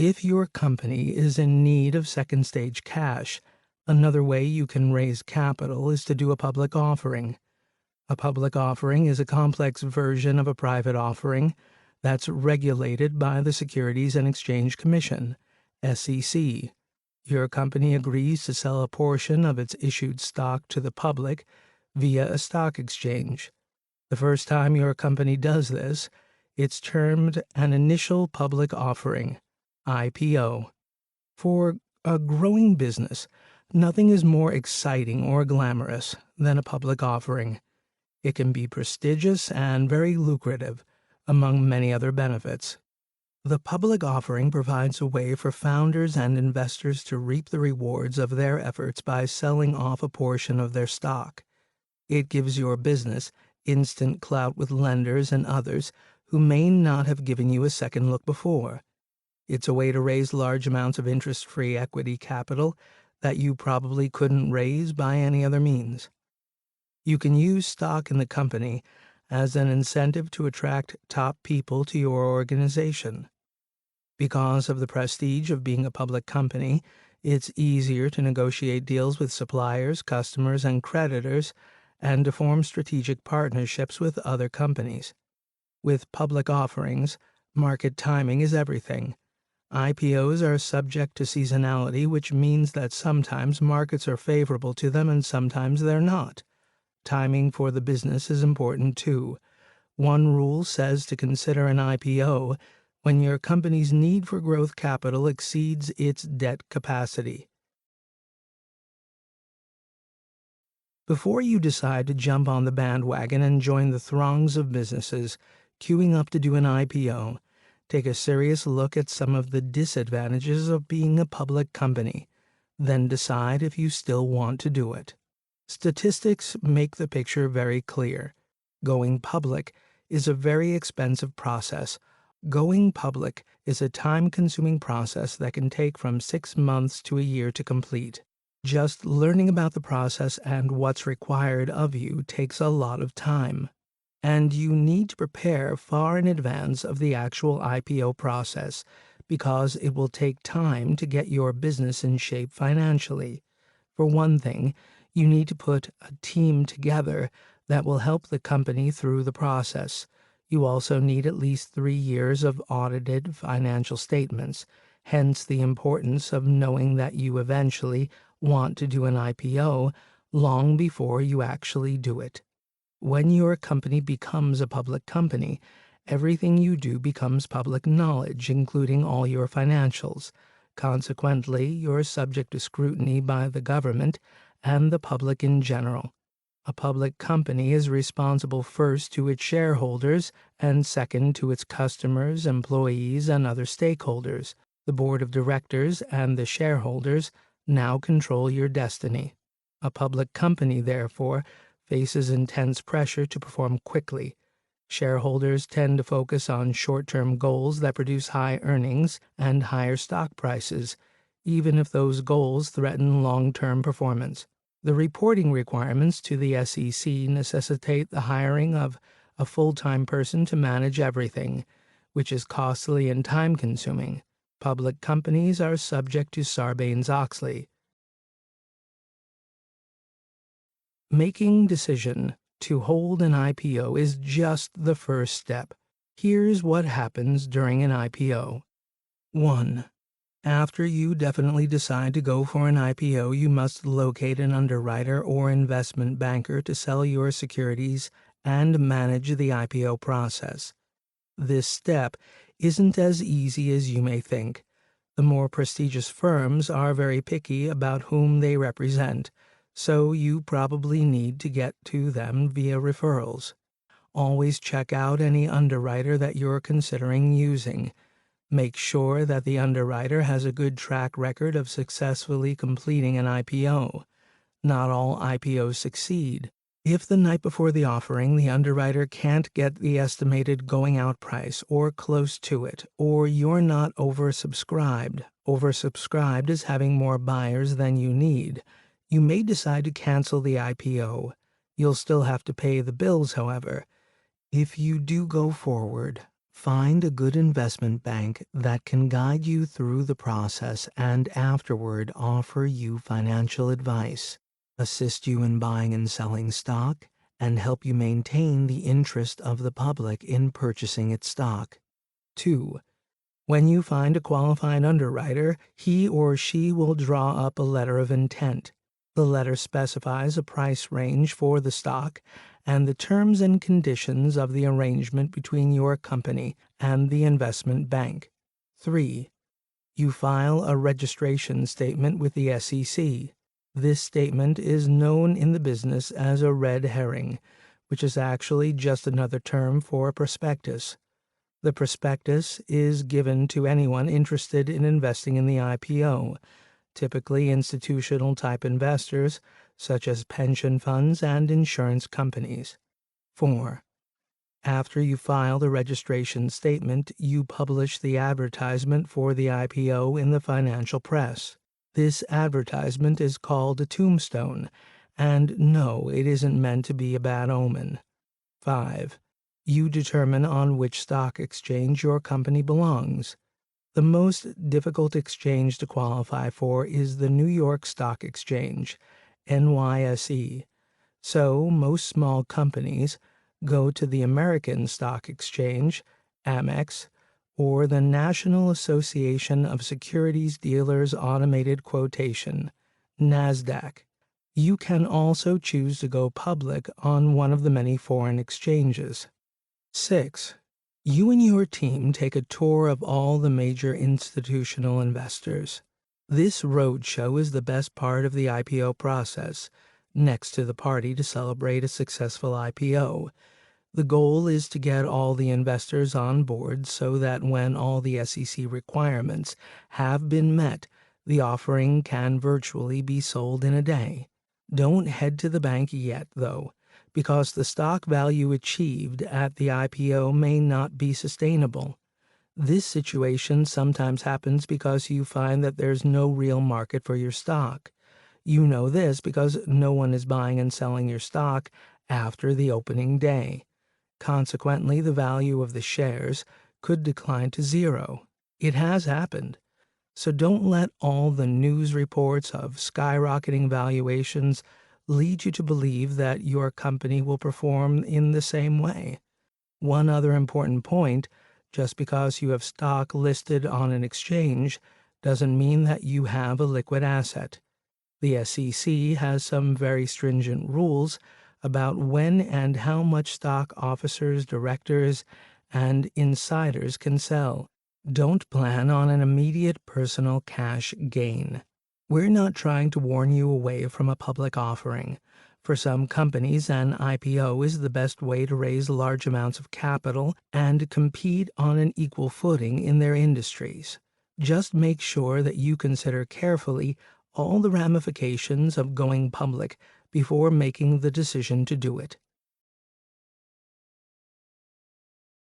If your company is in need of second-stage cash, another way you can raise capital is to do a public offering. A public offering is a complex version of a private offering that's regulated by the Securities and Exchange Commission, SEC. Your company agrees to sell a portion of its issued stock to the public via a stock exchange. The first time your company does this, it's termed an initial public offering, IPO. For a growing business, nothing is more exciting or glamorous than a public offering. It can be prestigious and very lucrative, among many other benefits. The public offering provides a way for founders and investors to reap the rewards of their efforts by selling off a portion of their stock. It gives your business instant clout with lenders and others who may not have given you a second look before. It's a way to raise large amounts of interest-free equity capital that you probably couldn't raise by any other means. You can use stock in the company as an incentive to attract top people to your organization. Because of the prestige of being a public company, it's easier to negotiate deals with suppliers, customers, and creditors, and to form strategic partnerships with other companies. With public offerings, market timing is everything. IPOs are subject to seasonality, which means that sometimes markets are favorable to them and sometimes they're not. Timing for the business is important too. One rule says to consider an IPO when your company's need for growth capital exceeds its debt capacity. Before you decide to jump on the bandwagon and join the throngs of businesses queuing up to do an IPO, take a serious look at some of the disadvantages of being a public company. Then decide if you still want to do it. Statistics make the picture very clear. Going public is a very expensive process. Going public is a time-consuming process that can take from 6 months to a year to complete. Just learning about the process and what's required of you takes a lot of time. And you need to prepare far in advance of the actual IPO process because it will take time to get your business in shape financially. For one thing, you need to put a team together that will help the company through the process. You also need at least 3 years of audited financial statements, hence the importance of knowing that you eventually want to do an IPO long before you actually do it. When your company becomes a public company, everything you do becomes public knowledge, including all your financials. Consequently, you're subject to scrutiny by the government and the public in general. A public company is responsible first to its shareholders and second to its customers, employees, and other stakeholders. The board of directors and the shareholders now control your destiny. A public company, therefore, faces intense pressure to perform quickly. Shareholders tend to focus on short-term goals that produce high earnings and higher stock prices, even if those goals threaten long-term performance. The reporting requirements to the SEC necessitate the hiring of a full-time person to manage everything, which is costly and time-consuming. Public companies are subject to Sarbanes-Oxley. Making decision to hold an IPO is just the first step. Here's what happens during an IPO. 1. After you definitely decide to go for an IPO, you must locate an underwriter or investment banker to sell your securities and manage the IPO process. This step isn't as easy as you may think. The more prestigious firms are very picky about whom they represent, so you probably need to get to them via referrals. Always check out any underwriter that you're considering using. Make sure that the underwriter has a good track record of successfully completing an IPO. Not all IPOs succeed. If the night before the offering the underwriter can't get the estimated going-out price or close to it, or you're not oversubscribed is having more buyers than you need, you may decide to cancel the IPO. You'll still have to pay the bills, however. If you do go forward, Find a good investment bank that can guide you through the process and afterward offer you financial advice, assist you in buying and selling stock, and help you maintain the interest of the public in purchasing its stock. 2. When you find a qualified underwriter, he or she will draw up a letter of intent. The letter specifies a price range for the stock and the terms and conditions of the arrangement between your company and the investment bank. 3. You file a registration statement with the SEC. This statement is known in the business as a red herring, which is actually just another term for a prospectus. The prospectus is given to anyone interested in investing in the IPO, typically institutional-type investors such as pension funds and insurance companies. 4. After you file the registration statement, you publish the advertisement for the IPO in the financial press. This advertisement is called a tombstone, and no, it isn't meant to be a bad omen. 5. You determine on which stock exchange your company belongs. The most difficult exchange to qualify for is the New York Stock Exchange, NYSE. So, most small companies go to the American Stock Exchange, Amex, or the National Association of Securities Dealers Automated Quotation, NASDAQ. You can also choose to go public on one of the many foreign exchanges. 6. You and your team take a tour of all the major institutional investors. This roadshow is the best part of the IPO process, next to the party to celebrate a successful IPO. The goal is to get all the investors on board so that when all the SEC requirements have been met, the offering can virtually be sold in a day. Don't head to the bank yet, though, because the stock value achieved at the IPO may not be sustainable. This situation sometimes happens because you find that there's no real market for your stock. You know this because no one is buying and selling your stock after the opening day. Consequently, the value of the shares could decline to zero. It has happened. So don't let all the news reports of skyrocketing valuations lead you to believe that your company will perform in the same way. One other important point, just because you have stock listed on an exchange doesn't mean that you have a liquid asset. The SEC has some very stringent rules about when and how much stock officers, directors, and insiders can sell. Don't plan on an immediate personal cash gain. We're not trying to warn you away from a public offering. For some companies, an IPO is the best way to raise large amounts of capital and compete on an equal footing in their industries. Just make sure that you consider carefully all the ramifications of going public before making the decision to do it.